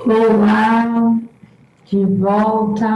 Olá, de volta.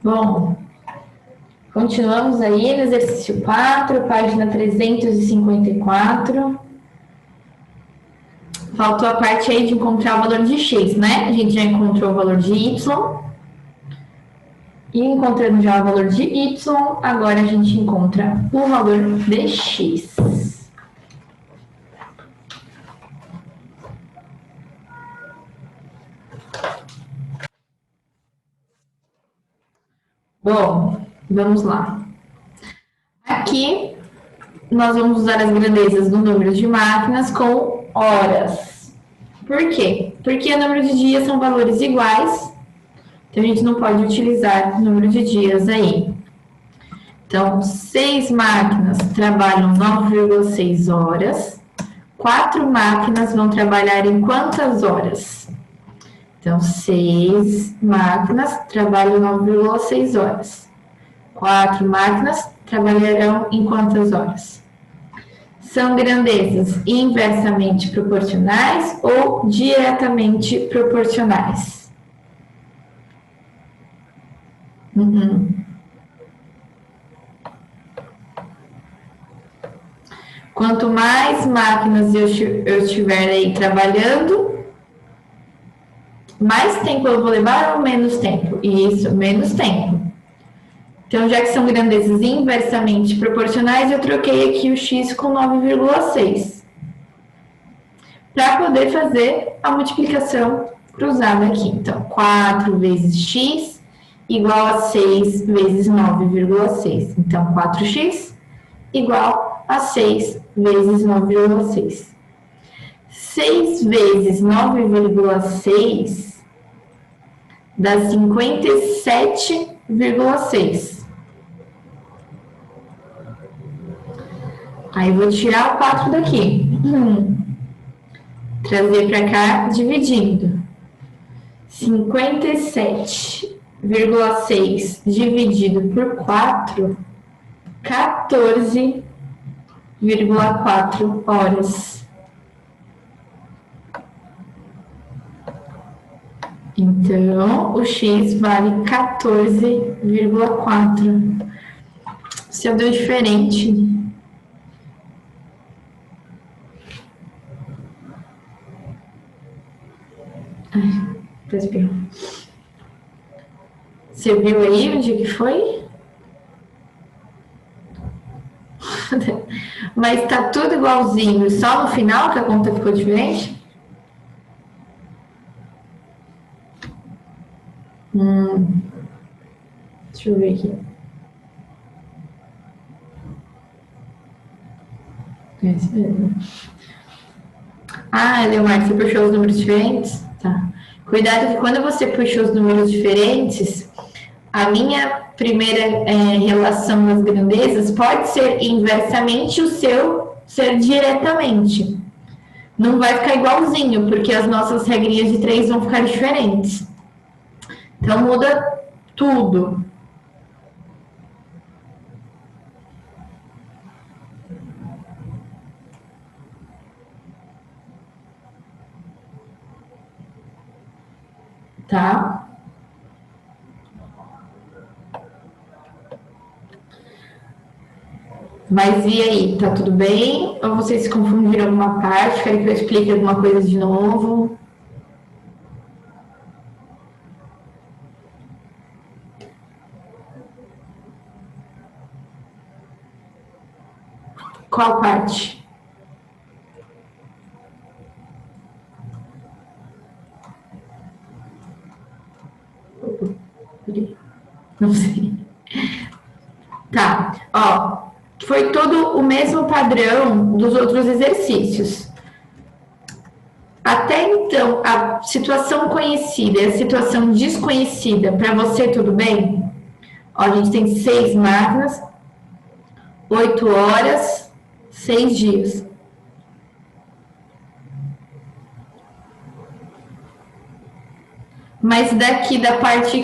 Bom, continuamos aí no exercício 4, página 354. Faltou a parte aí de encontrar o valor de x, né? A gente já encontrou o valor de y. E encontrando já o valor de y, agora a gente encontra o valor de x. Bom, vamos lá. Aqui nós vamos usar as grandezas do número de máquinas com horas. Por quê? Porque o número de dias são valores iguais, então a gente não pode utilizar o número de dias aí. Então, 6 máquinas trabalham 9,6 horas. 4 máquinas vão trabalhar em quantas horas? Então, 6 máquinas trabalham 9,6 horas. 4 máquinas trabalharão em quantas horas? São grandezas inversamente proporcionais ou diretamente proporcionais? Quanto mais máquinas eu estiver aí trabalhando, mais tempo eu vou levar ou menos tempo? Isso, menos tempo. Então, já que são grandezas inversamente proporcionais, eu troquei aqui o x com 9,6 para poder fazer a multiplicação cruzada aqui. Então, 4 vezes x igual a 6 vezes 9,6. Então, 4x igual a 6 vezes 9,6. 6 vezes 9,6 dá 57,6. Aí vou tirar o 4 daqui. Trazer para cá dividindo. 57,6 dividido por 4, 14,4 horas. Então, o x vale 14,4. Se eu deu diferente. Ai, respirou. Você viu aí onde que foi? Mas tá tudo igualzinho, só no final que a conta ficou diferente? Deixa eu ver aqui. Ah, Leomar, você puxou os números diferentes? Tá. Cuidado que quando você puxou os números diferentes, a minha primeira relação das grandezas pode ser inversamente, o seu ser diretamente. Não vai ficar igualzinho, porque as nossas regrinhas de 3 vão ficar diferentes. Então muda tudo. Tá? Mas e aí, tá tudo bem? Ou vocês se confundiram alguma parte? Querem que eu explique alguma coisa de novo? Qual parte? Não sei. Tá, ó, foi todo o mesmo padrão dos outros exercícios. Até então, a situação conhecida e a situação desconhecida, para você tudo bem? Ó, a gente tem 6 máquinas, 8 horas, 6 dias. Mas daqui da parte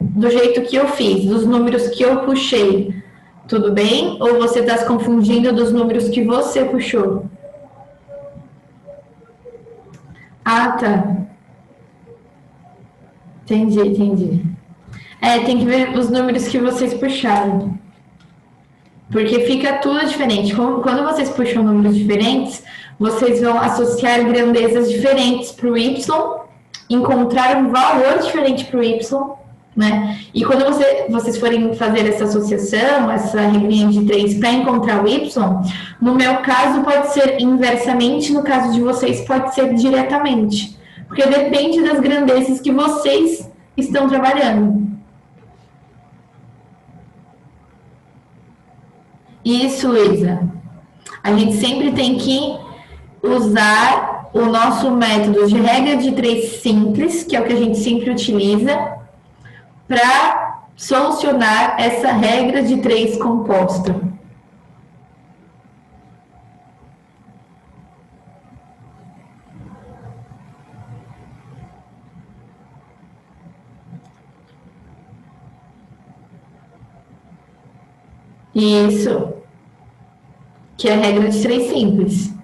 do jeito que eu fiz, dos números que eu puxei, tudo bem? Ou você está se confundindo dos números que você puxou? Ah, tá. Entendi. Tem que ver os números que vocês puxaram. Porque fica tudo diferente. Quando vocês puxam números diferentes, vocês vão associar grandezas diferentes para o Y, encontrar um valor diferente para o Y, né? E quando vocês forem fazer essa associação, essa regrinha de 3 para encontrar o Y, no meu caso pode ser inversamente, no caso de vocês pode ser diretamente. Porque depende das grandezas que vocês estão trabalhando. Isso, Luísa. A gente sempre tem que usar o nosso método de regra de 3 simples, que é o que a gente sempre utiliza, para solucionar essa regra de 3 composta. Isso, que é a regra de 3 simples.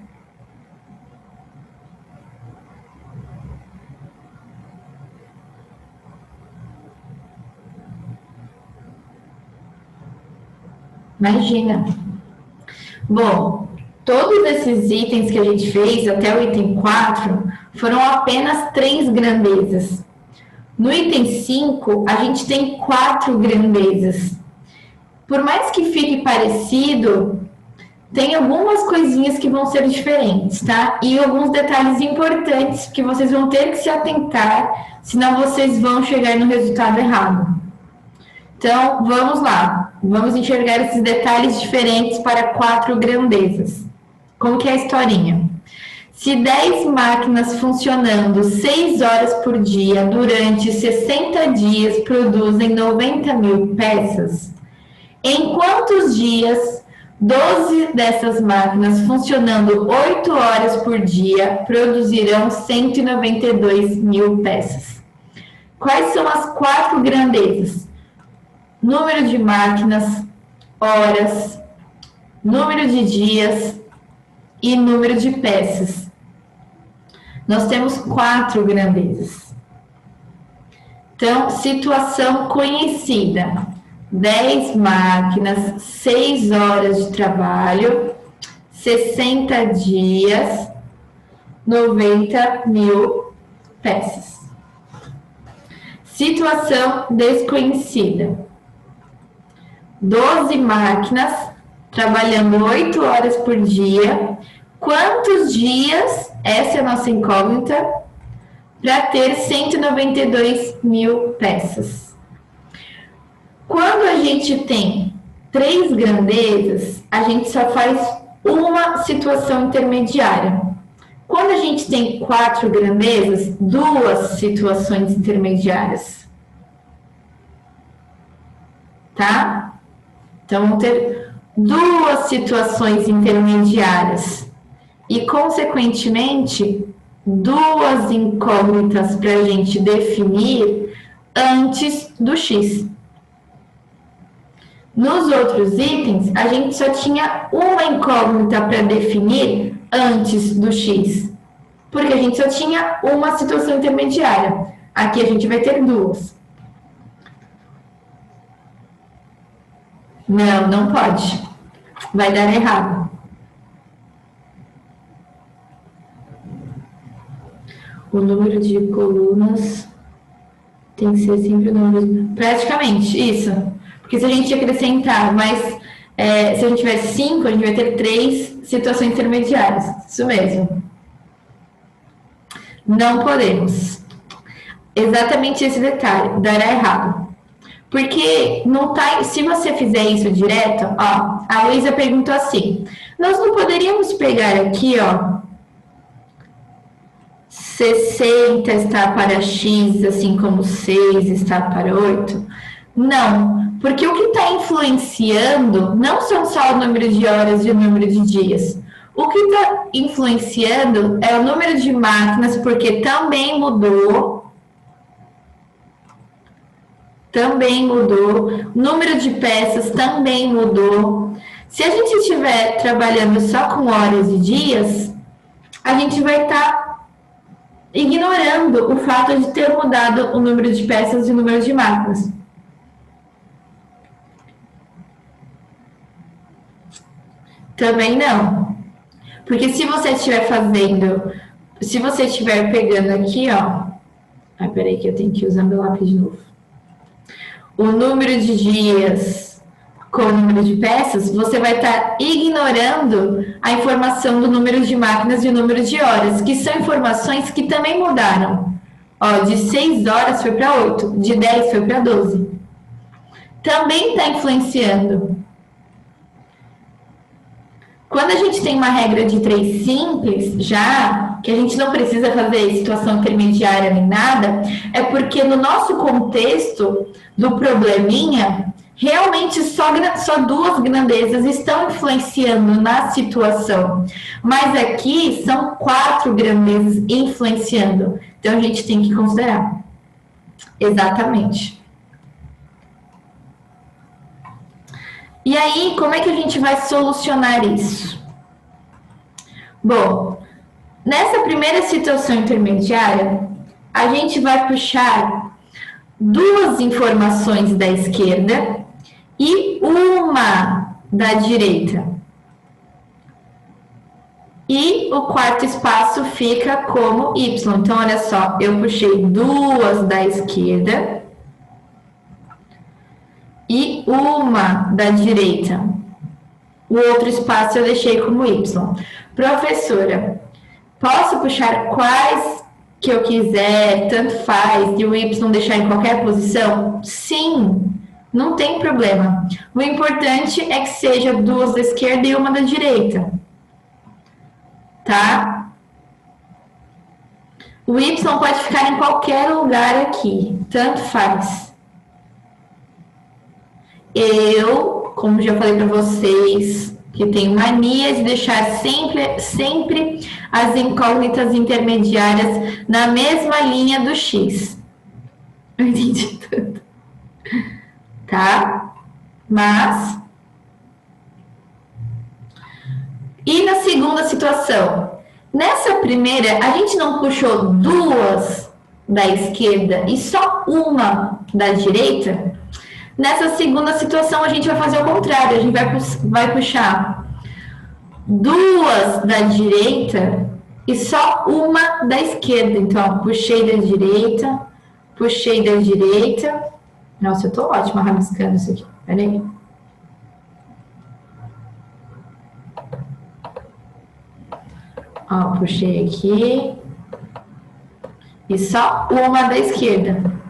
Imagina. Bom, todos esses itens que a gente fez até o item 4 foram apenas 3 grandezas. No item 5, a gente tem 4 grandezas. Por mais que fique parecido, tem algumas coisinhas que vão ser diferentes, tá? E alguns detalhes importantes que vocês vão ter que se atentar, senão vocês vão chegar no resultado errado. Então, vamos lá. Vamos enxergar esses detalhes diferentes para 4 grandezas. Como que é a historinha? Se 10 máquinas funcionando 6 horas por dia durante 60 dias produzem 90 mil peças, em quantos dias 12 dessas máquinas funcionando 8 horas por dia produzirão 192 mil peças? Quais são as 4 grandezas? Número de máquinas, horas, número de dias e número de peças. Nós temos 4 grandezas. Então, situação conhecida. 10 máquinas, 6 horas de trabalho, 60 dias, 90 mil peças. Situação desconhecida. 12 máquinas, trabalhando 8 horas por dia. Quantos dias, essa é a nossa incógnita, para ter 192 mil peças? Quando a gente tem 3 grandezas, a gente só faz uma situação intermediária. Quando a gente tem 4 grandezas, 2 situações intermediárias. Tá? Então, vão ter 2 situações intermediárias. E, consequentemente, 2 incógnitas para a gente definir antes do X. Nos outros itens, a gente só tinha uma incógnita para definir antes do X, porque a gente só tinha uma situação intermediária. Aqui a gente vai ter 2. Não, não pode. Vai dar errado. O número de colunas tem que ser sempre o número... Praticamente, isso. Porque se a gente acrescentar mais Se a gente tiver 5, a gente vai ter 3 situações intermediárias. Isso mesmo. Não podemos. Exatamente esse detalhe, dará errado. Porque não tá, se você fizer isso direto, ó, a Luísa perguntou assim, nós não poderíamos pegar aqui, ó, 60 está para X, assim como 6 está para 8? Não, porque o que está influenciando não são só o número de horas e o número de dias. O que está influenciando é o número de máquinas, porque também mudou, número de peças também mudou. Se a gente estiver trabalhando só com horas e dias, a gente vai estar ignorando o fato de ter mudado o número de peças e o número de máquinas. Também não. Porque se você estiver pegando aqui, ó. Ai, peraí que eu tenho que usar meu lápis de novo. O número de dias com o número de peças, você vai estar ignorando a informação do número de máquinas e o número de horas, que são informações que também mudaram. Ó, de 6 horas foi para 8, de 10 foi para 12. Também está influenciando. Quando a gente tem uma regra de 3 simples, já, que a gente não precisa fazer situação intermediária nem nada, é porque no nosso contexto do probleminha, realmente só 2 grandezas estão influenciando na situação. Mas aqui são 4 grandezas influenciando. Então, a gente tem que considerar. Exatamente. E aí, como é que a gente vai solucionar isso? Bom, nessa primeira situação intermediária, a gente vai puxar 2 informações da esquerda e uma da direita. E o quarto espaço fica como Y. Então, olha só, eu puxei 2 da esquerda e uma da direita. O outro espaço eu deixei como Y. Professora, posso puxar quais que eu quiser, tanto faz, e o Y deixar em qualquer posição? Sim, não tem problema. O importante é que seja 2 da esquerda e uma da direita. Tá? O Y pode ficar em qualquer lugar aqui, tanto faz. Eu, como já falei para vocês, que tenho mania de deixar sempre as incógnitas intermediárias na mesma linha do X. Eu entendi tudo. Tá? Mas... E na segunda situação? Nessa primeira, a gente não puxou 2 da esquerda e só uma da direita? Nessa segunda situação, a gente vai fazer o contrário. A gente vai puxar 2 da direita e só uma da esquerda. Então, puxei da direita, puxei da direita. Nossa, eu tô ótima rabiscando isso aqui. Peraí. Ó, puxei aqui. E só uma da esquerda.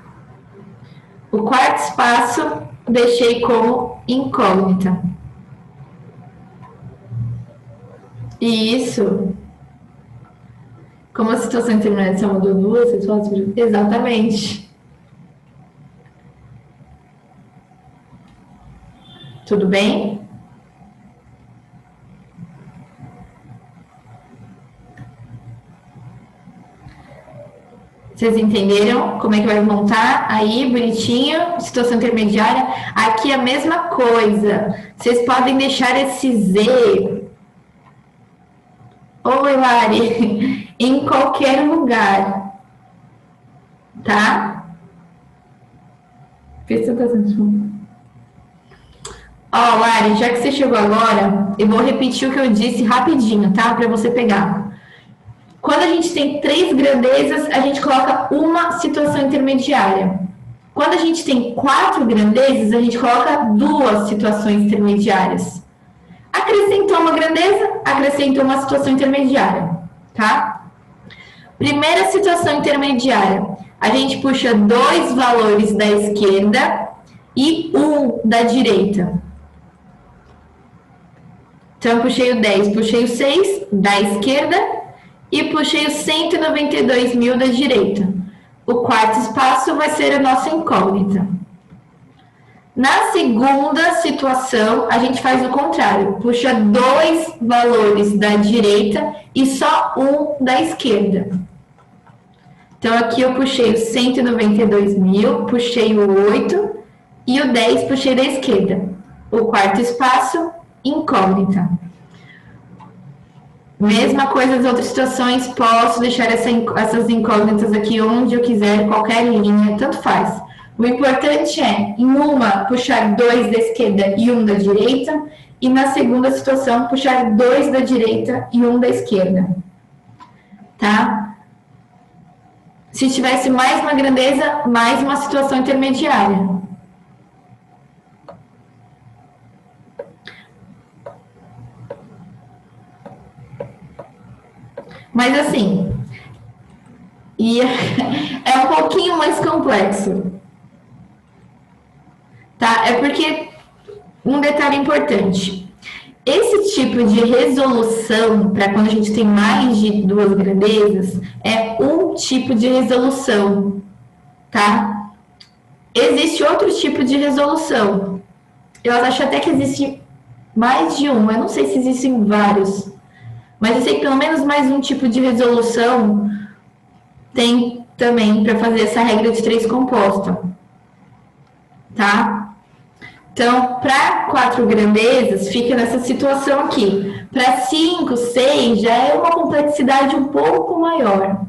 O quarto espaço deixei como incógnita. E isso, como a situação intermediária só mudou 2, vocês falam assim, exatamente. Tudo bem? Vocês entenderam como é que vai montar aí, bonitinho, situação intermediária? Aqui a mesma coisa. Vocês podem deixar esse Z, oi Lari, em qualquer lugar, tá? Ó, Lari, já que você chegou agora, eu vou repetir o que eu disse rapidinho, tá? Para você pegar. Quando a gente tem 3 grandezas, a gente coloca uma situação intermediária. Quando a gente tem 4 grandezas, a gente coloca 2 situações intermediárias. Acrescentou uma grandeza, acrescentou uma situação intermediária, tá? Primeira situação intermediária, a gente puxa 2 valores da esquerda e 1 da direita. Então, eu puxei o 10, puxei o 6 da esquerda e puxei os 192 mil da direita. O quarto espaço vai ser a nossa incógnita. Na segunda situação, a gente faz o contrário. Puxa 2 valores da direita e só 1 da esquerda. Então, aqui eu puxei os 192 mil, puxei o 8 e o 10 puxei da esquerda. O quarto espaço, incógnita. Mesma coisa nas outras situações, posso deixar essas incógnitas aqui onde eu quiser, qualquer linha, tanto faz. O importante é, em uma, puxar 2 da esquerda e 1 da direita, e na segunda situação, puxar 2 da direita e 1 da esquerda. Tá? Se tivesse mais uma grandeza, mais uma situação intermediária. Mas assim, é um pouquinho mais complexo. Tá? É porque um detalhe importante. Esse tipo de resolução, para quando a gente tem mais de 2 grandezas, é um tipo de resolução, tá? Existe outro tipo de resolução. Eu acho até que existe mais de um, eu não sei se existem vários, mas eu sei que pelo menos mais um tipo de resolução tem também para fazer essa regra de 3 composta, tá? Então, para 4 grandezas, fica nessa situação aqui. Para 5, 6, já é uma complexidade um pouco maior.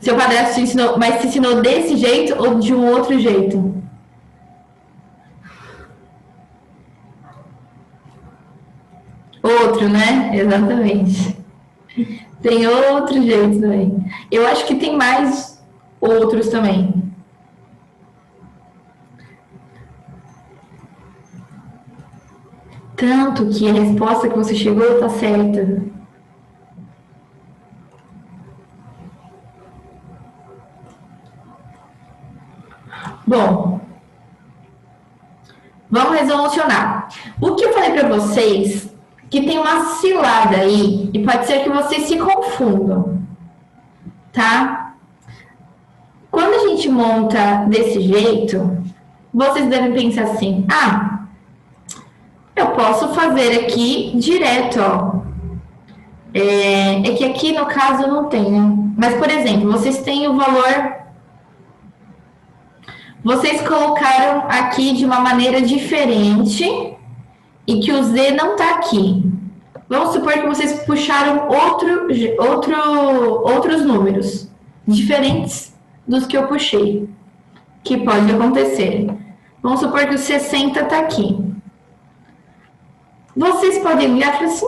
Seu padrasto te ensinou, mas te ensinou desse jeito ou de um outro jeito? Outro, né? Exatamente. Tem outro jeito também. Eu acho que tem mais outros também. Tanto que a resposta que você chegou está certa. Bom, vamos resolucionar. O que eu falei para vocês, que tem uma cilada aí, e pode ser que vocês se confundam, tá? Quando a gente monta desse jeito, vocês devem pensar assim, eu posso fazer aqui direto, ó. É que aqui no caso não tem, né? Mas, por exemplo, vocês têm o valor... Vocês colocaram aqui de uma maneira diferente e que o Z não está aqui. Vamos supor que vocês puxaram outros números diferentes dos que eu puxei, que pode acontecer. Vamos supor que o 60 está aqui. Vocês podem olhar e falar assim,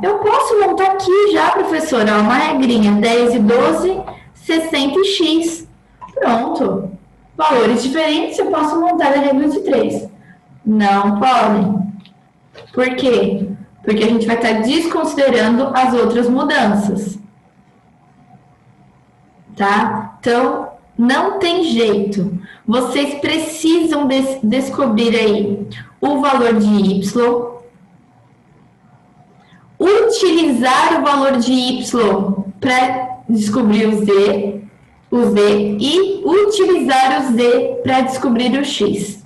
eu posso montar aqui já, professora, uma regrinha, 10 e 12, 60 e x. Pronto. Valores diferentes, eu posso montar a regra de 3. Não podem. Por quê? Porque a gente vai estar desconsiderando as outras mudanças. Tá? Então, não tem jeito. Vocês precisam descobrir aí o valor de y, utilizar o valor de y para descobrir o z e utilizar o z para descobrir o x.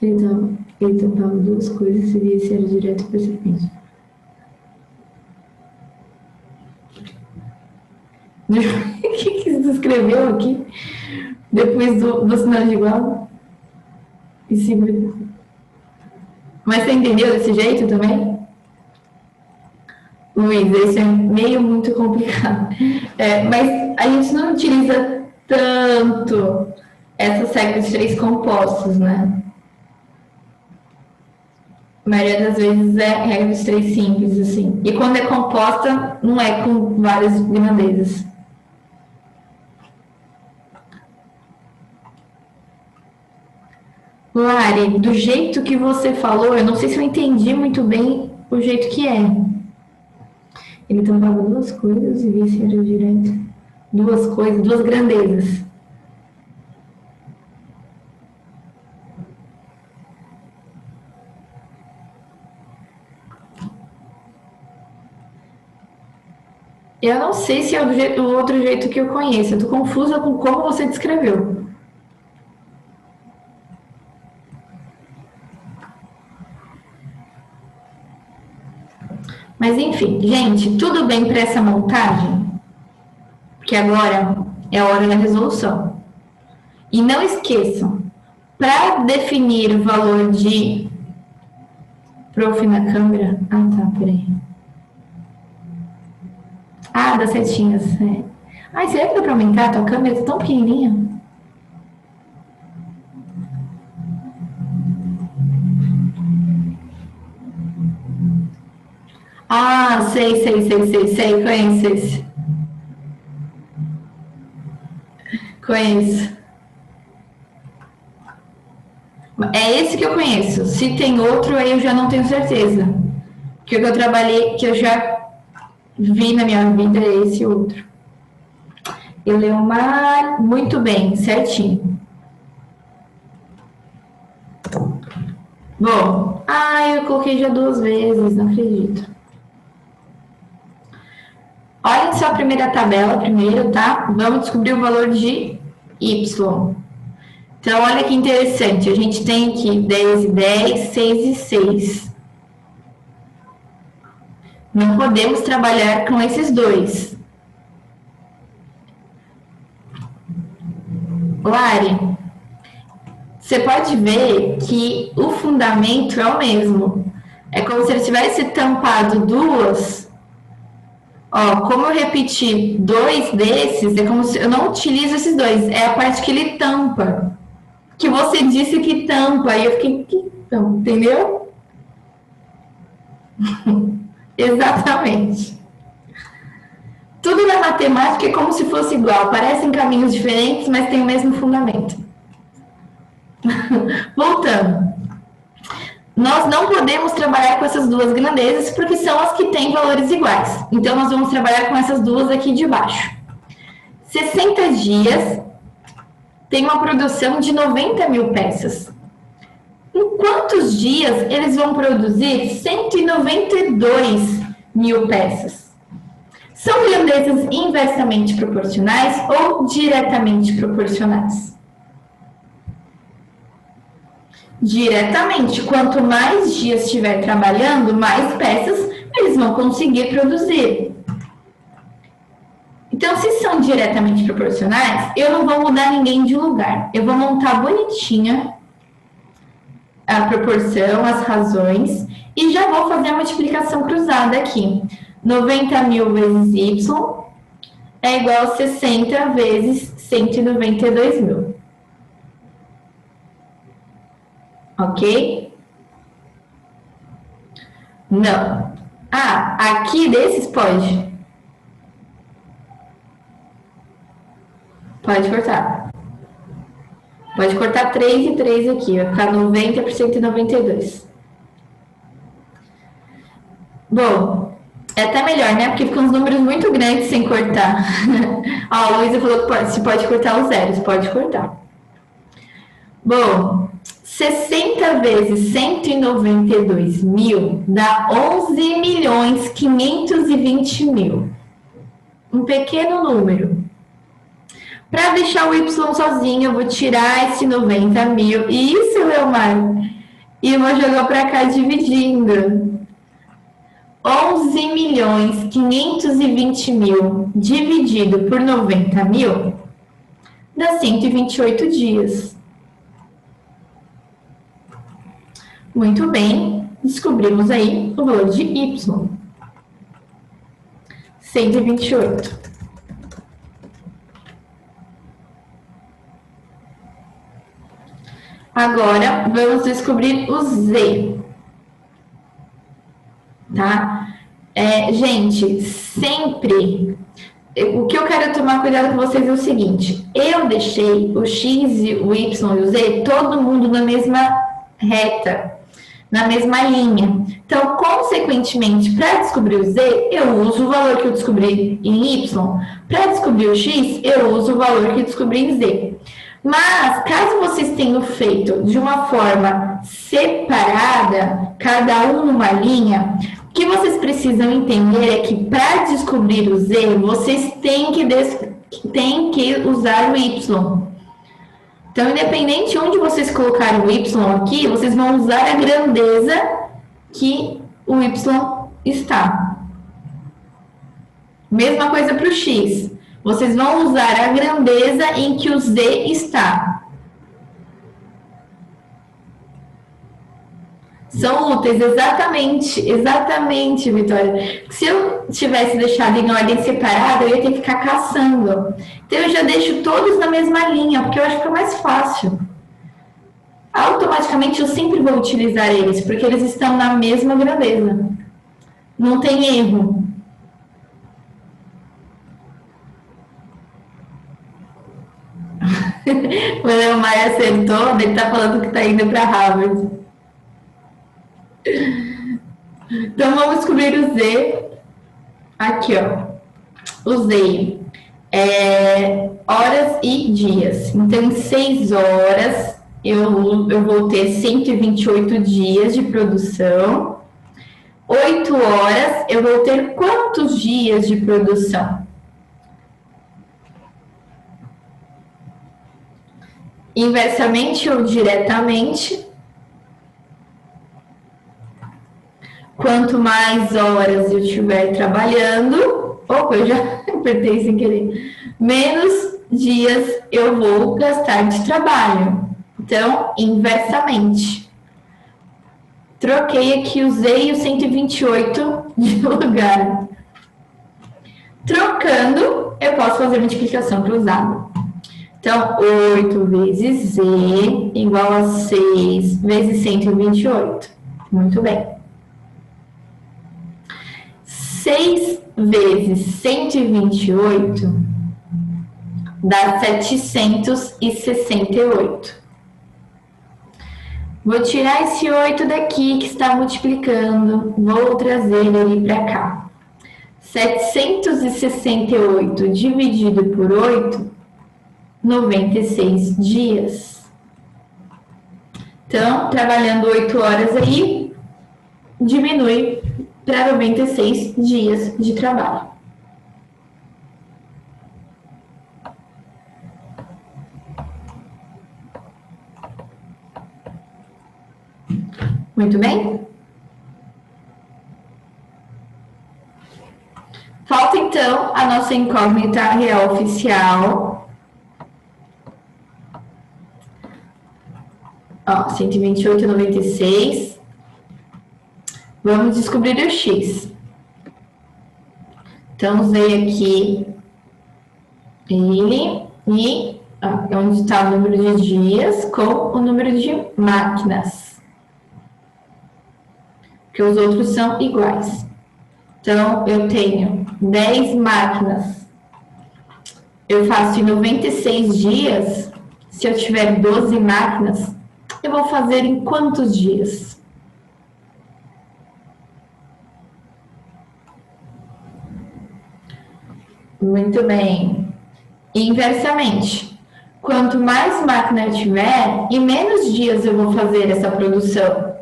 Então, ele tampava duas coisas, seria se era direto ou precipício. O que você escreveu aqui? Depois do sinal de igual? E segura. Mas você entendeu desse jeito também? Luiz, esse é meio muito complicado. Mas a gente não utiliza tanto essas regras de 3 compostos, né? A maioria das vezes é regra de 3 simples, assim. E quando é composta, não é com várias grandezas. Lari, do jeito que você falou, eu não sei se eu entendi muito bem o jeito que é. Ele tampava duas coisas e vice era direto. Duas coisas, duas grandezas. Eu não sei se é o outro jeito que eu conheço. Eu tô confusa com como você descreveu. Mas enfim, gente, tudo bem para essa montagem? Porque agora é a hora da resolução. E não esqueçam, para definir o valor de prof na câmera... Ah, tá, peraí. Ah, das setinhas. É. Ai, será que dá para aumentar? A tua câmera tá tão pequenininha. Ah, sei. Conheço esse. Conheço. É esse que eu conheço. Se tem outro, aí eu já não tenho certeza. Que o que eu trabalhei, que eu já vi na minha vida é esse outro. Eleomar, muito bem, certinho. Bom, eu coloquei já 2 vezes, não acredito. Olha só a primeira tabela primeiro, tá? Vamos descobrir o valor de y. Então, olha que interessante, a gente tem aqui 10 e 10, 6 e 6. Não podemos trabalhar com esses dois. Lari, você pode ver que o fundamento é o mesmo. É como se ele tivesse tampado duas. Ó, como eu repeti 2 desses, é como se eu não utilizo esses dois. É a parte que ele tampa. Que você disse que tampa. Aí eu fiquei, que tampa, entendeu? Exatamente. Tudo na matemática é como se fosse igual. Parecem caminhos diferentes, mas tem o mesmo fundamento. Voltando. Nós não podemos trabalhar com essas duas grandezas porque são as que têm valores iguais. Então, nós vamos trabalhar com essas duas aqui de baixo. 60 dias tem uma produção de 90 mil peças. Em quantos dias eles vão produzir 192 mil peças? São grandezas inversamente proporcionais ou diretamente proporcionais? Diretamente. Quanto mais dias estiver trabalhando, mais peças eles vão conseguir produzir. Então, se são diretamente proporcionais, eu não vou mudar ninguém de lugar. Eu vou montar bonitinha a proporção, as razões, e já vou fazer a multiplicação cruzada aqui. 90 mil vezes y é igual a 60 vezes 192 mil. Ok? Não. Aqui desses pode. Pode cortar. Pode cortar 3 e 3 aqui. Vai ficar 90 por 192. Bom, é até melhor, né? Porque ficam uns números muito grandes sem cortar. A Luísa falou que se pode cortar os zeros. Pode cortar. Bom, 60 vezes 192 mil dá 11 milhões 520 mil. Um pequeno número. Para deixar o y sozinho, eu vou tirar esse 90 mil. Isso, Leomar. E vou jogar para cá dividindo. 11 milhões 520 mil dividido por 90 mil dá 128 dias. Muito bem, descobrimos aí o valor de y. 128. Agora, vamos descobrir o z. Tá? Gente, sempre o que eu quero tomar cuidado com vocês é o seguinte: eu deixei o x, o y e o z todo mundo na mesma reta, na mesma linha. Então, consequentemente, para descobrir o z, eu uso o valor que eu descobri em y. Para descobrir o x, eu uso o valor que eu descobri em z. Mas, caso vocês tenham feito de uma forma separada, cada um numa linha, o que vocês precisam entender é que para descobrir o z, vocês têm que usar o y. Então, independente de onde vocês colocarem o y aqui, vocês vão usar a grandeza que o y está. Mesma coisa para o x. Vocês vão usar a grandeza em que o z está. São úteis, exatamente, Vitória. Se eu tivesse deixado em ordem separada, eu ia ter que ficar caçando. Então, eu já deixo todos na mesma linha, porque eu acho que é mais fácil. Automaticamente, eu sempre vou utilizar eles, porque eles estão na mesma grandeza. Não tem erro. O Leomar acertou, ele está falando que está indo para Harvard. Então, vamos descobrir o Z. Aqui, ó. Usei horas e dias. Então, em 6 horas, eu vou ter 128 dias de produção. 8 horas, eu vou ter quantos dias de produção? Inversamente ou diretamente? Quanto mais horas eu estiver trabalhando, opa, eu já apertei sem querer, menos dias eu vou gastar de trabalho. Então, inversamente. Troquei aqui, usei o 128 de lugar. Trocando, eu posso fazer multiplicação cruzada. Então, 8 vezes Z igual a 6 vezes 128. Muito bem. 6 vezes 128 dá 768. Vou tirar esse 8 daqui que está multiplicando. Vou trazer ele para cá. 768 dividido por 8, 96 dias. Então, trabalhando 8 horas aí, diminui para 96 dias de trabalho. Muito bem? Falta, então, a nossa incógnita real oficial. Ó, 128,96. Vamos descobrir o x. Então, usei aqui ele e onde está o número de dias com o número de máquinas. Porque os outros são iguais. Então, eu tenho 10 máquinas. Eu faço em 96 dias. Se eu tiver 12 máquinas, eu vou fazer em quantos dias? Muito bem. Inversamente, quanto mais máquina eu tiver, e menos dias eu vou fazer essa produção.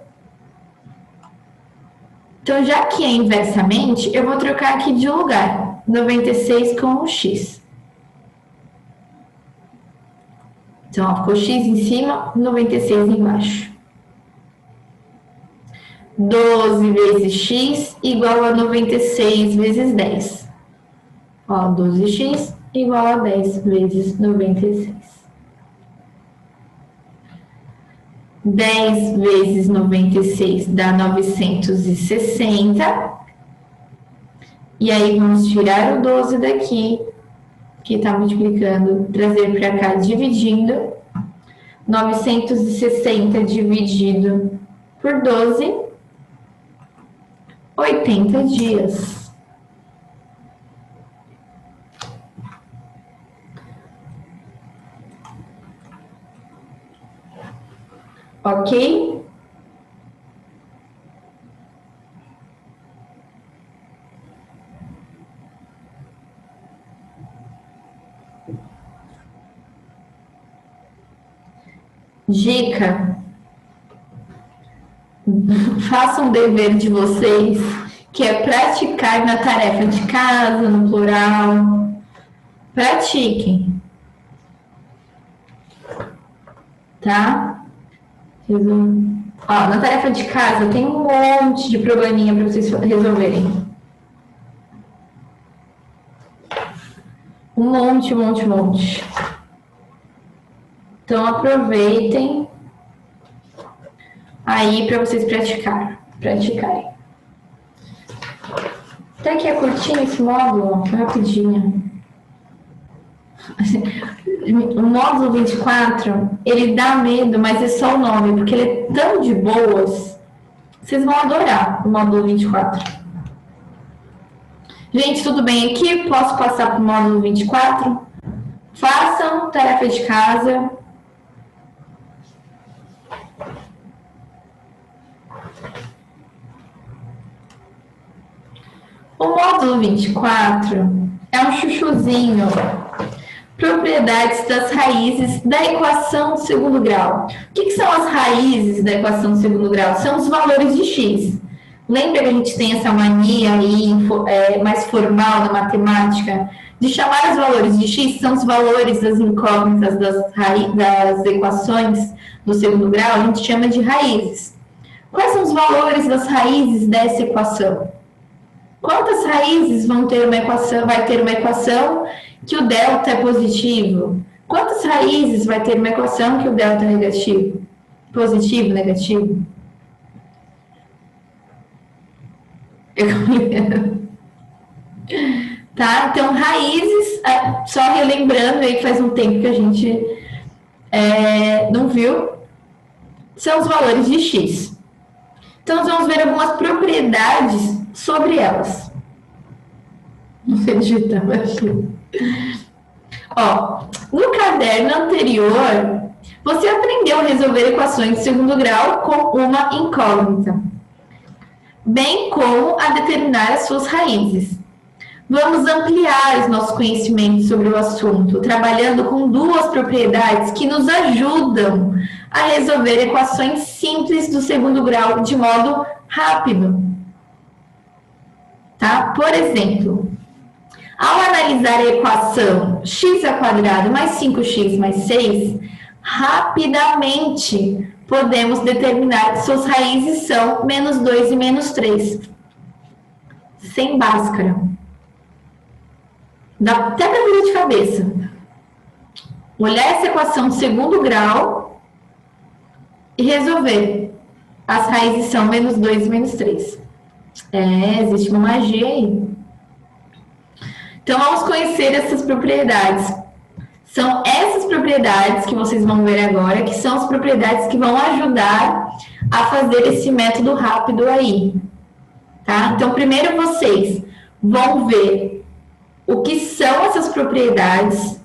Então, já que é inversamente, eu vou trocar aqui de lugar. 96 com o x. Então, ó, ficou x em cima, 96 embaixo. 12 vezes x igual a 96 vezes 10. Ó, 12x igual a 10 vezes 96. 10 vezes 96 dá 960. E aí, vamos tirar o 12 daqui, que está multiplicando, trazer para cá, dividindo. 960 dividido por 12, 80 dias. Ok? Dica: façam o dever de vocês, que é praticar na tarefa de casa, no plural. Pratiquem, tá? Ó, na tarefa de casa tem um monte de probleminha para vocês resolverem. Um monte. Então aproveitem aí para vocês praticarem. Até que é curtinho esse módulo, rapidinho. O módulo 24, ele dá medo, mas é só o nome, porque ele é tão de boas. Vocês vão adorar o módulo 24. Gente, tudo bem aqui? Posso passar para o módulo 24? Façam tarefa de casa. O módulo 24 é um chuchuzinho. Propriedades das raízes da equação de segundo grau. O que são as raízes da equação de segundo grau? São os valores de x. Lembra que a gente tem essa mania aí, mais formal na matemática, de chamar os valores de x, são os valores das incógnitas das equações do segundo grau, a gente chama de raízes. Quais são os valores das raízes dessa equação? Quantas raízes vai ter uma equação que o delta é positivo? Quantas raízes vai ter uma equação que o delta é negativo? Positivo, negativo? Tá? Então, raízes, só relembrando aí que faz um tempo que a gente não viu, são os valores de x. Então, nós vamos ver algumas propriedades sobre elas. Não sei digitar, aqui. Ó, no caderno anterior, você aprendeu a resolver equações de segundo grau com uma incógnita, bem como a determinar as suas raízes. Vamos ampliar os nossos conhecimentos sobre o assunto, trabalhando com duas propriedades que nos ajudam a resolver equações simples do segundo grau de modo rápido. Tá? Por exemplo, ao analisar a equação x² mais 5x mais 6, rapidamente podemos determinar que suas raízes são -2 e -3. Sem báscara. Dá até para vir de cabeça. Olhar essa equação de segundo grau e resolver. As raízes são -2 e -3. Existe uma magia aí. Então, vamos conhecer essas propriedades. São essas propriedades que vocês vão ver agora, que são as propriedades que vão ajudar a fazer esse método rápido aí. Tá? Então, primeiro vocês vão ver o que são essas propriedades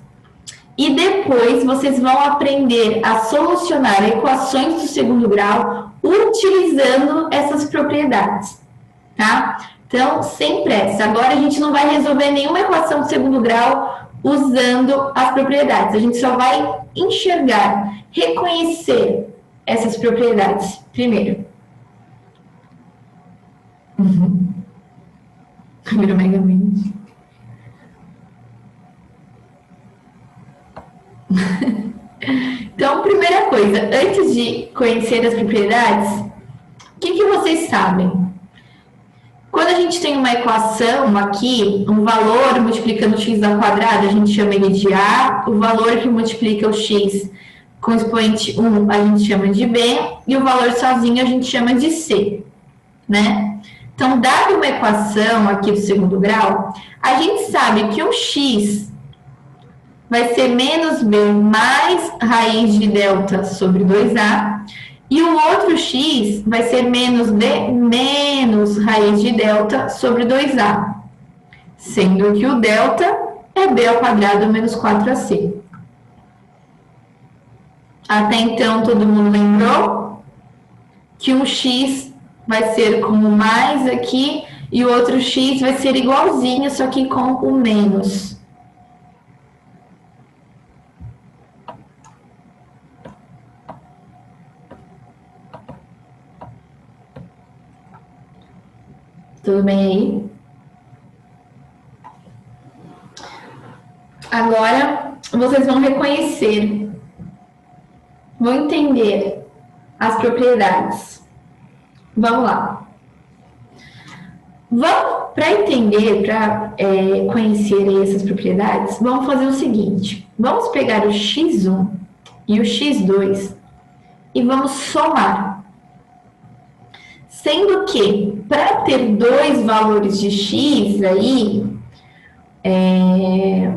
e depois vocês vão aprender a solucionar equações do segundo grau utilizando essas propriedades. Tá? Então, sem pressa. Agora a gente não vai resolver nenhuma equação de segundo grau usando as propriedades. A gente só vai enxergar, reconhecer essas propriedades primeiro. Primeiro Mega Man. Então, primeira coisa, antes de conhecer as propriedades, o que vocês sabem? Quando a gente tem uma equação aqui, um valor multiplicando x², a gente chama ele de A, o valor que multiplica o x com expoente 1, a gente chama de B, e o valor sozinho a gente chama de C, né? Então, dada uma equação aqui do segundo grau, a gente sabe que o x vai ser menos B mais raiz de delta sobre 2A, e o outro x vai ser menos D menos raiz de delta sobre 2A, sendo que o delta é B² menos 4AC. Até então, todo mundo lembrou? que um x vai ser como mais aqui e o outro x vai ser igualzinho, só que com o menos. Tudo bem aí? Agora, vocês vão reconhecer, vão entender as propriedades. Vamos lá. Vamos, para entender, para conhecer essas propriedades, vamos fazer o seguinte. Vamos pegar o x1 e o x2 e vamos somar. Sendo que, para ter dois valores de x aí,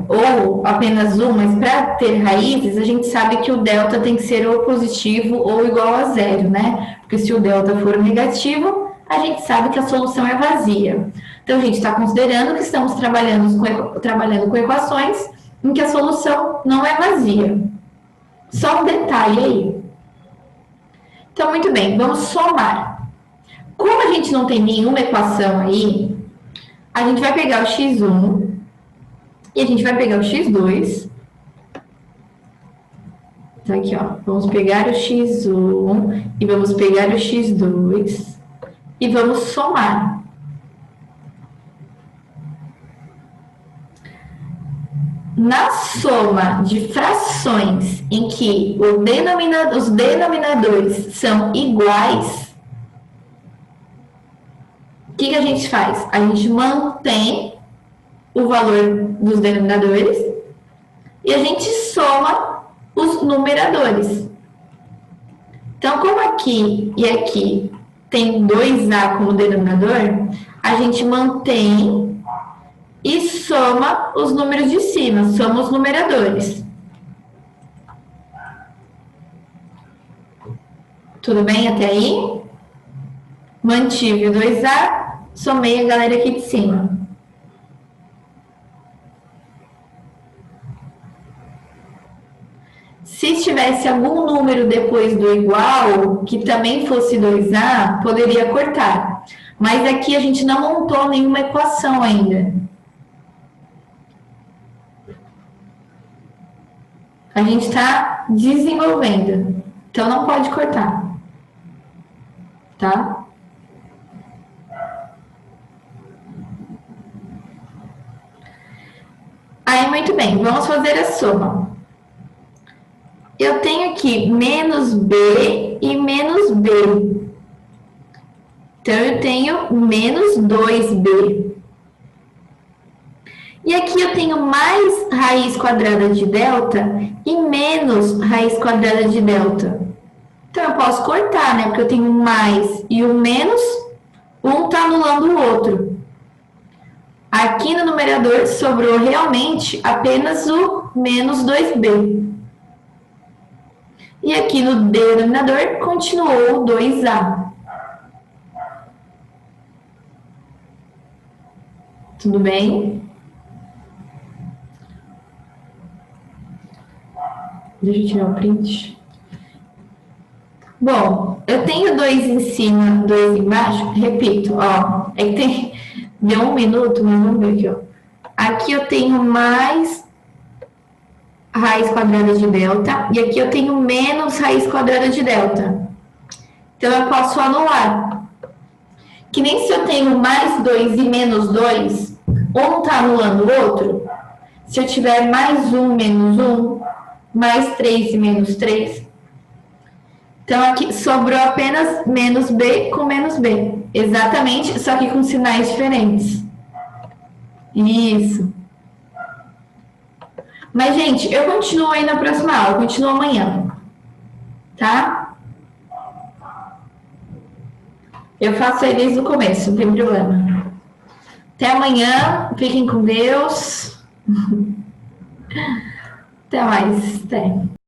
ou apenas um, mas para ter raízes, a gente sabe que o delta tem que ser ou positivo ou igual a zero, né? Porque se o delta for negativo, a gente sabe que a solução é vazia. Então, a gente está considerando que estamos trabalhando com equações em que a solução não é vazia. Só um detalhe aí. Então, muito bem, vamos somar. Como a gente não tem nenhuma equação aí, a gente vai pegar o x1 e a gente vai pegar o x2. Então, aqui, ó, vamos pegar o x1 e vamos pegar o x2 e vamos somar. Na soma de frações em que os denominadores são iguais, o que a gente faz? A gente mantém o valor dos denominadores e a gente soma os numeradores. Então, como aqui e aqui tem 2A como denominador, a gente mantém e soma os números de cima, soma os numeradores. Tudo bem até aí? Mantive o 2A, somei a galera aqui de cima. Se tivesse algum número depois do igual, que também fosse 2A, poderia cortar. Mas aqui a gente não montou nenhuma equação ainda. A gente está desenvolvendo. Então, não pode cortar. Tá? Aí, muito bem. Vamos fazer a soma. Eu tenho aqui menos B e menos B. Então, eu tenho menos 2B. E aqui eu tenho mais raiz quadrada de delta e menos raiz quadrada de delta. Então, eu posso cortar, né? Porque eu tenho mais e o menos, um está anulando o outro. Aqui no numerador sobrou realmente apenas o menos 2B. E aqui no denominador continuou o 2A. Tudo bem? Deixa eu tirar o print. Bom, eu tenho 2 em cima, 2 embaixo. Repito, ó. É que tem... Deu 1 minuto, mas vamos ver aqui, ó. Aqui eu tenho mais raiz quadrada de delta. E aqui eu tenho menos raiz quadrada de delta. Então, eu posso anular. Que nem se eu tenho mais 2 e menos 2, um está anulando o outro. Se eu tiver mais 1, menos 1, mais 3 e menos 3. Então, aqui sobrou apenas menos B com menos B. Exatamente, só que com sinais diferentes. Isso. Mas, gente, eu continuo aí na próxima aula, continuo amanhã. Tá? Eu faço aí desde o começo, não tem problema. Até amanhã, fiquem com Deus. Até mais. Até.